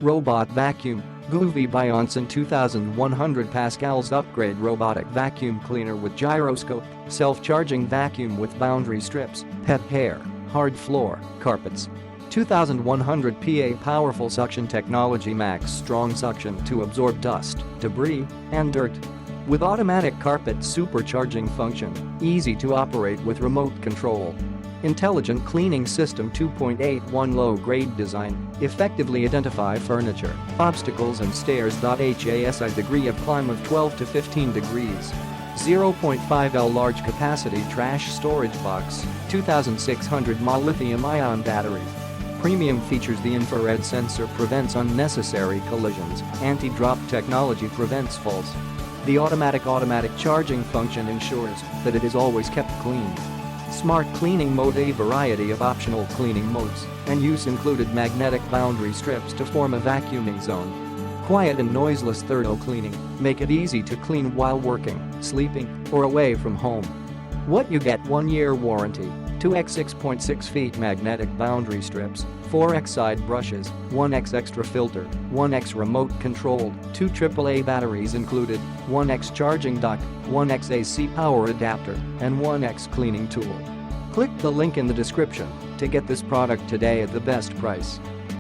Robot vacuum. GOOVI by ONSON 2100Pa upgrade robotic vacuum cleaner with gyroscope, self-charging vacuum with boundary strips, pet hair, hard floor, carpets. 2100Pa powerful suction technology, max strong suction to absorb dust, debris, and dirt. With automatic carpet supercharging function, easy to operate with remote control. Intelligent cleaning system 2.81 low-grade design, effectively identify furniture, obstacles and stairs.Has degree of climb of 12 to 15 degrees. 0.5L large capacity trash storage box, 2600 mAh lithium-ion battery. Premium features the infrared sensor prevents unnecessary collisions, anti-drop technology prevents falls. The automatic charging function ensures that it is always kept clean. Smart cleaning mode, a variety of optional cleaning modes and use included magnetic boundary strips to form a vacuuming zone. Quiet and noiseless thorough cleaning make it easy to clean while working, sleeping, or away from home. What you get: 1-year warranty, 2x 6.6 feet magnetic boundary strips, 4x side brushes, 1x extra filter, 1x remote controlled, 2 AAA batteries included, 1x charging dock, 1x AC power adapter, and 1x cleaning tool. Click the link in the description to get this product today at the best price.